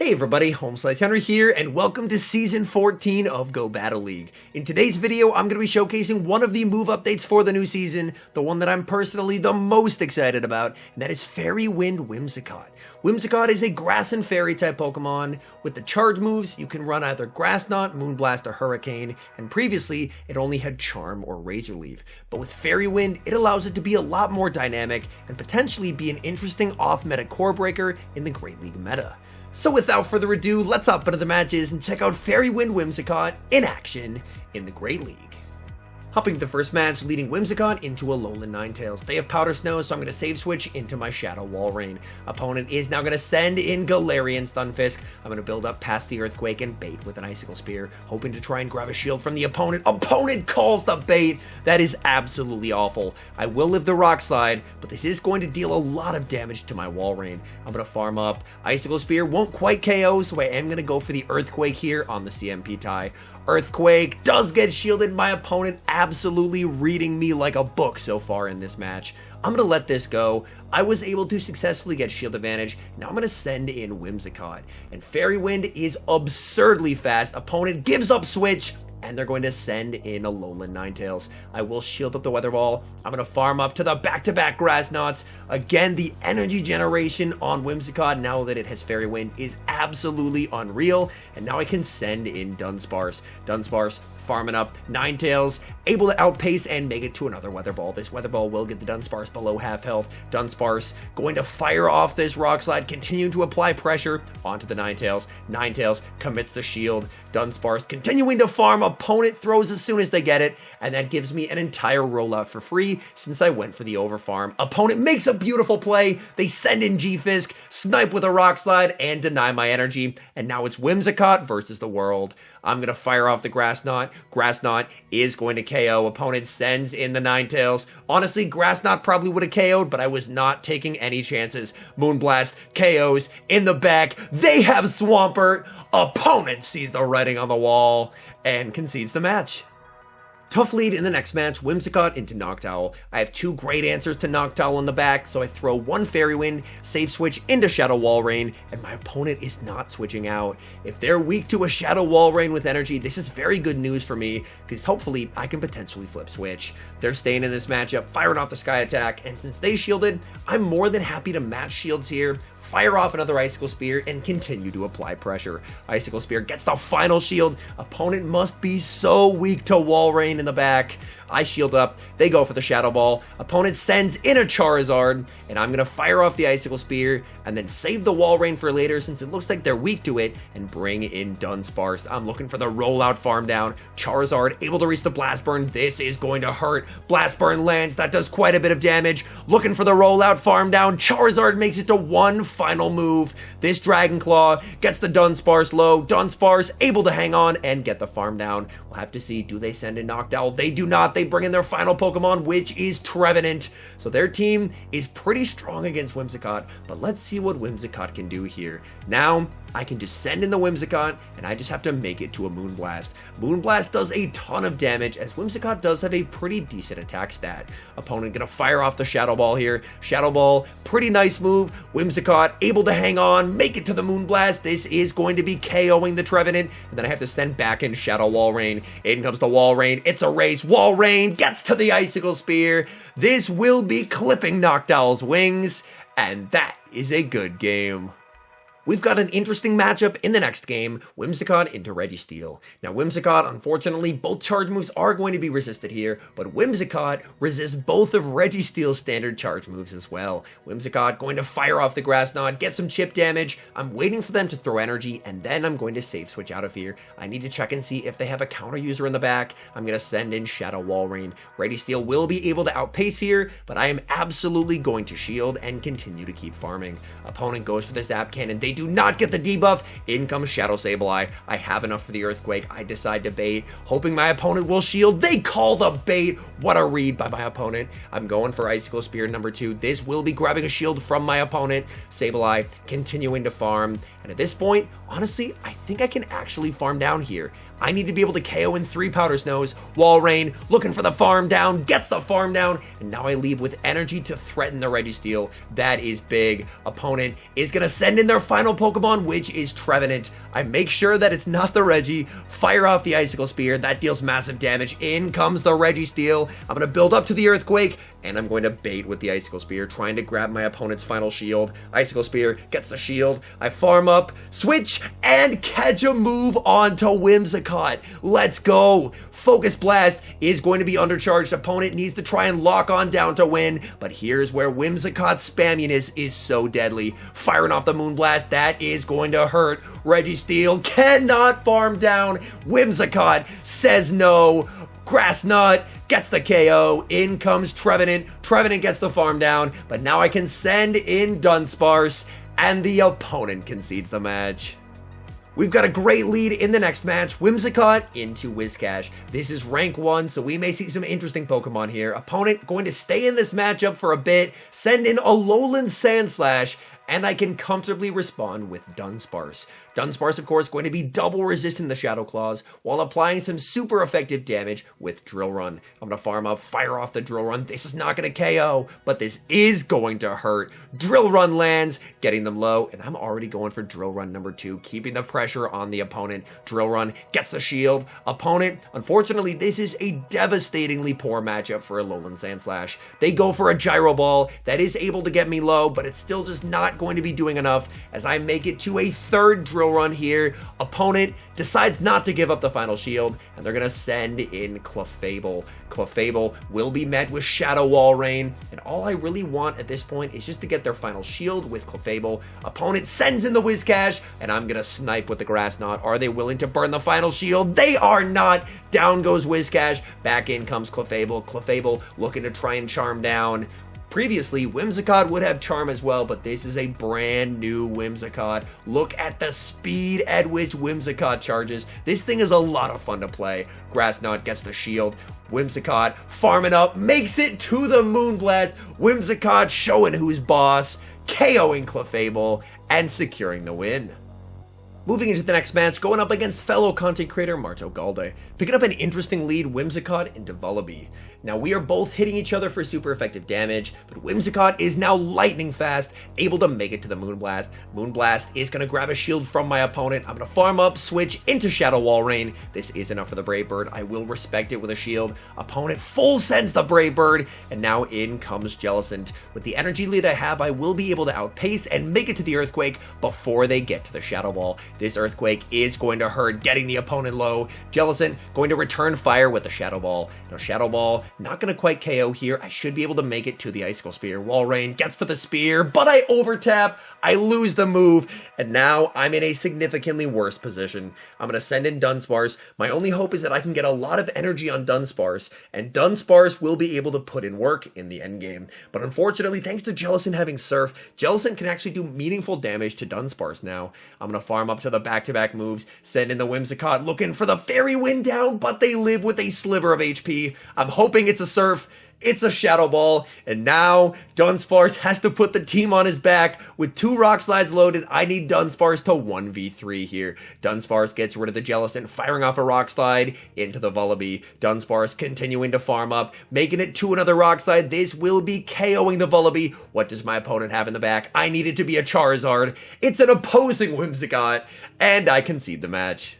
Hey everybody, HomeSliceHenry here, and welcome to Season 14 of Go Battle League. In today's video, I'm going to be showcasing one of the move updates for the new season, the one that I'm personally the most excited about, and that is Fairy Wind Whimsicott. Whimsicott is a Grass and Fairy type Pokemon. With the charge moves, you can run either Grass Knot, Moonblast, or Hurricane, and previously, it only had Charm or Razor Leaf. But with Fairy Wind, it allows it to be a lot more dynamic, and potentially be an interesting off-meta core breaker in the Great League meta. So without further ado, let's hop into the matches and check out Fairy Wind Whimsicott in action in the Great League. Hopping to the first match, leading Whimsicott into Alolan Ninetales. They have Powder Snow, so I'm going to save switch into my Shadow Walrein. Opponent is now going to send in Galarian Stunfisk. I'm going to build up past the Earthquake and bait with an Icicle Spear, hoping to try and grab a shield from the opponent. Opponent calls the bait! That is absolutely awful. I will live the Rock Slide, but this is going to deal a lot of damage to my Walrein. I'm going to farm up. Icicle Spear won't quite KO, so I am going to go for the Earthquake here on the CMP tie. Earthquake does get shielded. My opponent absolutely reading me like a book so far in this match. I'm going to let this go. I was able to successfully get shield advantage. Now I'm going to send in Whimsicott. And Fairy Wind is absurdly fast. Opponent gives up switch, and they're going to send in Alolan Ninetales. I will shield up the Weather Ball. I'm going to farm up to the back-to-back Grass Knots. Again, the energy generation on Whimsicott, now that it has Fairy Wind, is absolutely unreal. And now I can send in Dunsparce. Dunsparce farming up Ninetales, able to outpace and make it to another Weather Ball. This Weather Ball will get the Dunsparce below half health. Dunsparce going to fire off this Rock Slide, continuing to apply pressure onto the Ninetales. Ninetales commits the shield. Dunsparce continuing to farm. Opponent throws as soon as they get it, and that gives me an entire rollout for free since I went for the overfarm. Opponent makes a beautiful play. They send in G-Fisk, snipe with a Rock Slide, and deny my energy. And now it's Whimsicott versus the world. I'm going to fire off the Grass Knot. Grass Knot is going to KO. Opponent sends in the Ninetales. Honestly, Grass Knot probably would have KO'd, but I was not taking any chances. Moonblast KOs in the back. They have Swampert. Opponent sees the writing on the wall and concedes the match. Tough lead in the next match, Whimsicott into Noctowl. I have two great answers to Noctowl in the back, so I throw one Fairy Wind, save switch into Shadow Walrein, and my opponent is not switching out. If they're weak to a Shadow Walrein with energy, this is very good news for me, because hopefully I can potentially flip switch. They're staying in this matchup, firing off the Sky Attack, and since they shielded, I'm more than happy to match shields here, fire off another Icicle Spear, and continue to apply pressure. Icicle Spear gets the final shield. Opponent must be so weak to Walrein in the back. I shield up, they go for the Shadow Ball. Opponent sends in a Charizard, and I'm going to fire off the Icicle Spear, and then save the Walrein for later since it looks like they're weak to it, and bring in Dunsparce. I'm looking for the rollout farm down. Charizard able to reach the Blast Burn. This is going to hurt. Blast Burn lands, that does quite a bit of damage. Looking for the rollout farm down. Charizard makes it to one final move. This Dragon Claw gets the Dunsparce low. Dunsparce able to hang on and get the farm down. We'll have to see, do they send in Noctowl? They do not. They bring in their final Pokemon, which is Trevenant. So their team is pretty strong against Whimsicott, but let's see what Whimsicott can do here. Now, I can just send in the Whimsicott, and I just have to make it to a Moonblast. Moonblast does a ton of damage, as Whimsicott does have a pretty decent attack stat. Opponent gonna fire off the Shadow Ball here. Shadow Ball, pretty nice move. Whimsicott able to hang on, make it to the Moonblast. This is going to be KOing the Trevenant, and then I have to send back in Shadow Walrein. In comes the Walrein. It's a race. Walrein gets to the Icicle Spear. This will be clipping Noctowl's wings, and that is a good game. We've got an interesting matchup in the next game, Whimsicott into Registeel. Now Whimsicott, unfortunately, both charge moves are going to be resisted here, but Whimsicott resists both of Registeel's standard charge moves as well. Whimsicott going to fire off the Grass Knot, get some chip damage. I'm waiting for them to throw energy, and then I'm going to save switch out of here. I need to check and see if they have a counter user in the back. I'm going to send in Shadow Walrein. Registeel will be able to outpace here, but I am absolutely going to shield and continue to keep farming. Opponent goes for the Zap Cannon. They do not get the debuff. In comes Shadow Sableye. I have enough for the Earthquake. I decide to bait, hoping my opponent will shield. They call the bait. What a read by my opponent. I'm going for Icicle Spear number 2. This will be grabbing a shield from my opponent. Sableye continuing to farm. And at this point, honestly, I think I can actually farm down here. I need to be able to KO in 3 Powder Snows. Walrein looking for the farm down, gets the farm down, and now I leave with energy to threaten the Registeel. That is big. Opponent is going to send in their final Pokemon, which is Trevenant. I make sure that it's not the Regi, fire off the Icicle Spear, that deals massive damage. In comes the Registeel. I'm going to build up to the Earthquake, and I'm going to bait with the Icicle Spear, trying to grab my opponent's final shield. Icicle Spear gets the shield. I farm up, switch, and catch a move onto Whimsicott. Let's go. Focus Blast is going to be undercharged. Opponent needs to try and lock on down to win, but here's where Whimsicott's spamminess is so deadly. Firing off the Moonblast, that is going to hurt. Registeel cannot farm down. Whimsicott says no. Grass Knot gets the KO. In comes Trevenant. Trevenant gets the farm down, but now I can send in Dunsparce, and the opponent concedes the match. We've got a great lead in the next match. Whimsicott into Whiscash. This is rank 1, so we may see some interesting Pokemon here. Opponent going to stay in this matchup for a bit, send in Alolan Sandslash, and I can comfortably respond with Dunsparce. Dunsparce, of course, going to be double resistant to Shadow Claws while applying some super effective damage with Drill Run. I'm going to farm up, fire off the Drill Run. This is not going to KO, but this is going to hurt. Drill Run lands, getting them low, and I'm already going for Drill Run number 2, keeping the pressure on the opponent. Drill Run gets the shield. Opponent, unfortunately, this is a devastatingly poor matchup for Alolan Sandslash. They go for a Gyro Ball that is able to get me low, but it's still just not going to be doing enough as I make it to a 3rd Drill Run here. Opponent decides not to give up the final shield, and they're going to send in Clefable. Clefable will be met with Shadow Walrein, and all I really want at this point is just to get their final shield with Clefable. Opponent sends in the Whiscash, and I'm going to snipe with the Grass Knot. Are they willing to burn the final shield? They are not! Down goes Whiscash, back in comes Clefable. Clefable looking to try and charm down. Previously, Whimsicott would have Charm as well, but this is a brand new Whimsicott. Look at the speed at which Whimsicott charges. This thing is a lot of fun to play. Grass Knot gets the shield. Whimsicott farming up, makes it to the Moonblast. Whimsicott showing who's boss, KOing Clefable, and securing the win. Moving into the next match, going up against fellow content creator Marto Galde. Picking up an interesting lead, Whimsicott into Vullaby. Now we are both hitting each other for super effective damage, but Whimsicott is now lightning fast, able to make it to the Moonblast. Moonblast is going to grab a shield from my opponent. I'm going to farm up, switch into Shadow Walrein. This is enough for the Brave Bird. I will respect it with a shield. Opponent full sends the Brave Bird, and now in comes Jellicent. With the energy lead I have, I will be able to outpace and make it to the Earthquake before they get to the Shadow Ball. This Earthquake is going to hurt, getting the opponent low. Jellicent going to return fire with the Shadow Ball. Now Shadow Ball not going to quite KO here. I should be able to make it to the Icicle Spear. Walrein gets to the Spear, but I overtap. I lose the move, and now I'm in a significantly worse position. I'm going to send in Dunsparce. My only hope is that I can get a lot of energy on Dunsparce, and Dunsparce will be able to put in work in the endgame. But unfortunately, thanks to Jellicent having Surf, Jellicent can actually do meaningful damage to Dunsparce now. I'm going to farm up to the back-to-back moves, send in the Whimsicott, looking for the Fairy Wind down, but they live with a sliver of HP. I'm hoping it's a Surf. It's a Shadow Ball, and now Dunsparce has to put the team on his back. With 2 Rock Slides loaded, I need Dunsparce to 1v3 here. Dunsparce gets rid of the Jellicent, firing off a Rock Slide into the Vullaby. Dunsparce continuing to farm up, making it to another Rock Slide. This will be KOing the Vullaby. What does my opponent have in the back? I need it to be a Charizard. It's an opposing Whimsicott, and I concede the match.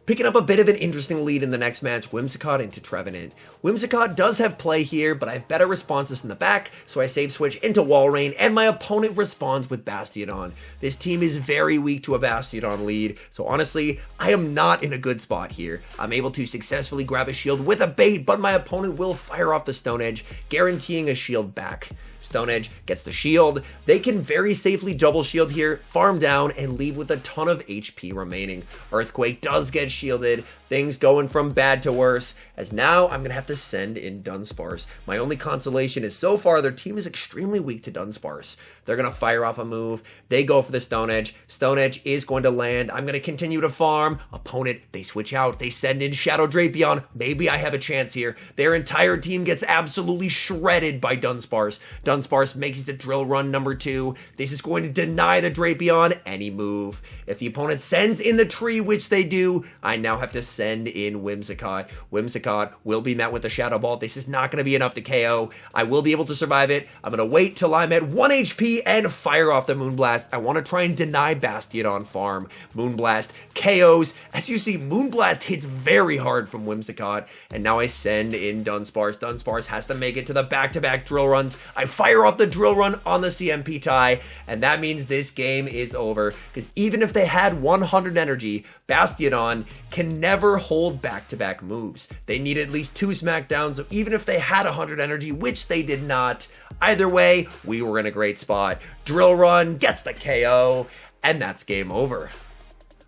Picking up a bit of an interesting lead in the next match, Whimsicott into Trevenant. Whimsicott does have play here, but I have better responses in the back, so I save switch into Walrein, and my opponent responds with Bastiodon. This team is very weak to a Bastiodon lead, so honestly, I am not in a good spot here. I'm able to successfully grab a shield with a bait, but my opponent will fire off the Stone Edge, guaranteeing a shield back. Stone Edge gets the shield. They can very safely double shield here, farm down, and leave with a ton of HP remaining. Earthquake does get shielded. Things going from bad to worse, as now I'm going to have to send in Dunsparce. My only consolation is so far their team is extremely weak to Dunsparce. They're going to fire off a move. They go for the Stone Edge. Stone Edge is going to land. I'm going to continue to farm. Opponent, they switch out. They send in Shadow Drapion. Maybe I have a chance here. Their entire team gets absolutely shredded by Dunsparce. Dunsparce makes it to Drill Run number 2. This is going to deny the Drapion any move. If the opponent sends in the tree, which they do, I now have to send in Whimsicott. Whimsicott will be met with the Shadow Ball. This is not going to be enough to KO. I will be able to survive it. I'm going to wait till I'm at 1 HP and fire off the Moonblast. I want to try and deny Bastion on farm. Moonblast KOs. As you see, Moonblast hits very hard from Whimsicott, and now I send in Dunsparce. Dunsparce has to make it to the back-to-back drill runs. I fire off the drill run on the CMP tie, and that means this game is over, because even if they had 100 energy, Bastion can never hold back-to-back moves. They need at least 2 smackdowns, so even if they had 100 energy, which they did not, either way, we were in a great spot. Drill Run gets the KO, and that's game over.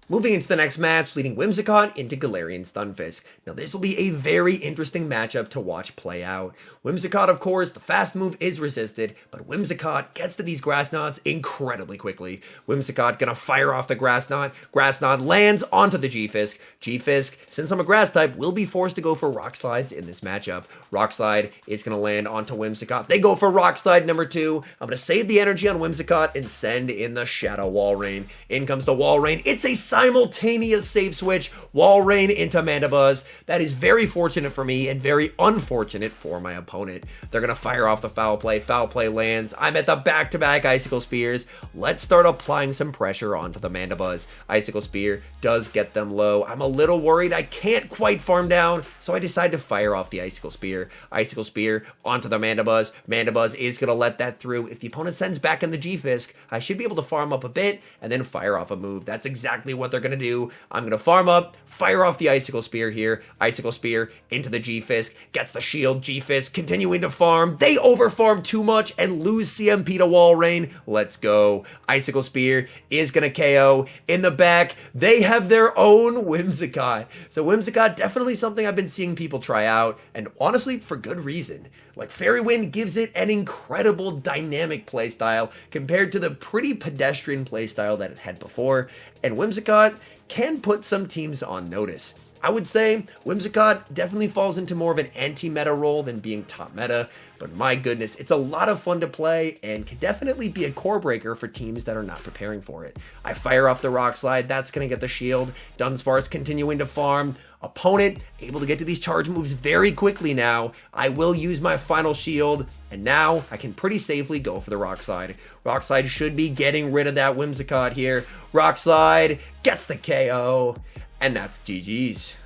Moving into the next match, leading Whimsicott into Galarian Stunfisk. Now this will be a very interesting matchup to watch play out. Whimsicott, of course, the fast move is resisted, but Whimsicott gets to these Grass Knots incredibly quickly. Whimsicott gonna fire off the Grass Knot. Grass Knot lands onto the G-Fisk. G-Fisk, since I'm a Grass type, will be forced to go for Rock Slides in this matchup. Rock Slide is gonna land onto Whimsicott. They go for Rock Slide number 2. I'm gonna save the energy on Whimsicott and send in the Shadow Wall Rain. In comes the Wall Rain. It's a simultaneous save switch, Wall Rain into Mandibuzz. That is very fortunate for me and very unfortunate for my opponent. They're gonna fire off the Foul Play. Foul Play lands. I'm at the back-to-back Icicle Spears. Let's start applying some pressure onto the Mandibuzz. Icicle Spear does get them low. I'm a little worried I can't quite farm down, so I decide to fire off the Icicle Spear. Icicle Spear onto the Mandibuzz. Mandibuzz is gonna let that through. If the opponent sends back in the G-Fisk, I should be able to farm up a bit and then fire off a move. That's exactly what they're gonna do. I'm gonna farm up, fire off the Icicle Spear here. Icicle Spear into the G-Fisk, gets the shield. G-Fisk continuing to farm. They overfarm too much and lose CMP to Wall Rain. Let's go. Icicle Spear is gonna KO. In the back, they have their own Whimsicott. So Whimsicott, definitely something I've been seeing people try out, and honestly, for good reason. Like, Fairy Wind gives it an incredible dynamic playstyle compared to the pretty pedestrian playstyle that it had before, and Whimsicott can put some teams on notice. I would say Whimsicott definitely falls into more of an anti-meta role than being top meta, but my goodness, it's a lot of fun to play and can definitely be a core breaker for teams that are not preparing for it. I fire off the Rock Slide, that's going to get the shield. Dunsparce continuing to farm. Opponent able to get to these charge moves very quickly now. I will use my final shield, and now I can pretty safely go for the Rock Slide. Rock Slide should be getting rid of that Whimsicott here. Rock Slide gets the KO, and that's GG's.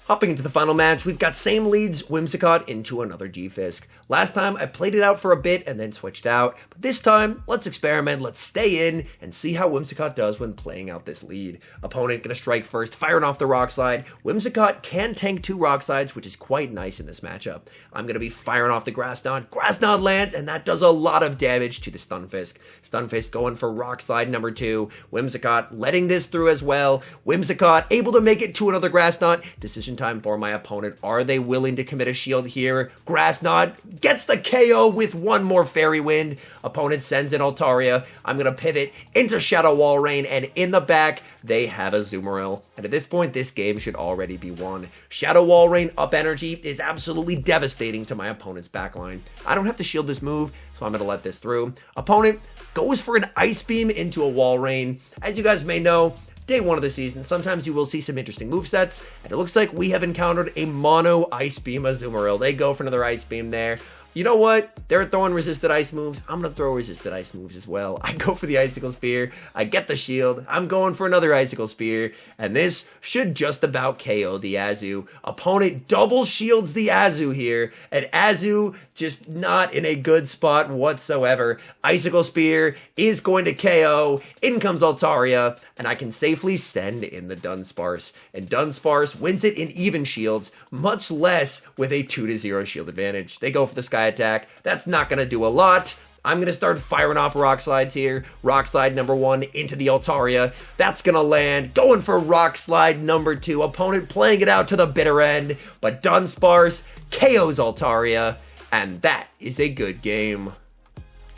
Hopping into the final match, we've got same leads, Whimsicott into another G-Fisk. Last time, I played it out for a bit and then switched out, but this time, let's experiment, let's stay in, and see how Whimsicott does when playing out this lead. Opponent gonna strike first, firing off the Rock Slide. Whimsicott can tank 2 Rock Slides, which is quite nice in this matchup. I'm gonna be firing off the Grass Knot. Grass Knot lands, and that does a lot of damage to the Stunfisk. Stunfisk going for Rock Slide number 2. Whimsicott letting this through as well. Whimsicott able to make it to another Grass Knot. Decision time for my opponent. Are they willing to commit a shield here? Grass Knot gets the KO with one more Fairy Wind. Opponent sends in Altaria. I'm going to pivot into Shadow Wall Rain, and in the back, they have a Azumarill. And at this point, this game should already be won. Shadow Wall Rain up energy is absolutely devastating to my opponent's backline. I don't have to shield this move, so I'm going to let this through. Opponent goes for an Ice Beam into a Wall Rain. As you guys may know, Day 1 of the season, sometimes you will see some interesting movesets, and it looks like we have encountered a mono Ice Beam Azumarill. They go for another Ice Beam there. You know what? They're throwing resisted ice moves. I'm going to throw resisted ice moves as well. I go for the Icicle Spear. I get the shield. I'm going for another Icicle Spear. And this should just about KO the Azu. Opponent double shields the Azu here. And Azu just not in a good spot whatsoever. Icicle Spear is going to KO. In comes Altaria. And I can safely send in the Dunsparce. And Dunsparce wins it in even shields, much less with a 2-0 shield advantage. They go for the Sky Attack. That's not going to do a lot. I'm going to start firing off Rock Slides here. Rock Slide number 1 into the Altaria. That's going to land. Going for Rock Slide number 2. Opponent playing it out to the bitter end. But Dunsparce KOs Altaria. And that is a good game.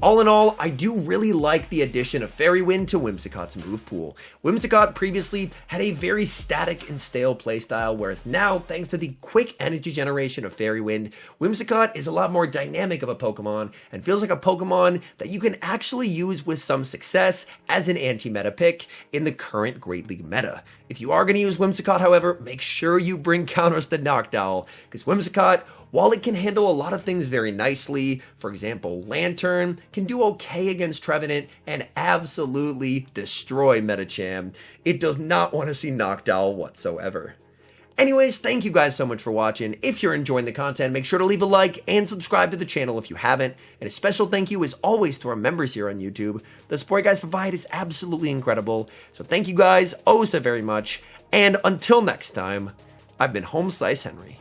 All in all, I do really like the addition of Fairy Wind to Whimsicott's move pool. Whimsicott previously had a very static and stale playstyle, whereas now, thanks to the quick energy generation of Fairy Wind, Whimsicott is a lot more dynamic of a Pokemon and feels like a Pokemon that you can actually use with some success as an anti-meta pick in the current Great League meta. If you are going to use Whimsicott, however, make sure you bring counters to Noctowl, because Whimsicott, while it can handle a lot of things very nicely, for example, Lantern, can do okay against Trevenant and absolutely destroy Medicham, it does not want to see Noctowl whatsoever. Anyways, thank you guys so much for watching. If you're enjoying the content, make sure to leave a like and subscribe to the channel if you haven't. And a special thank you as always to our members here on YouTube. The support you guys provide is absolutely incredible. So thank you guys oh so very much. And until next time, I've been HomeSliceHenry.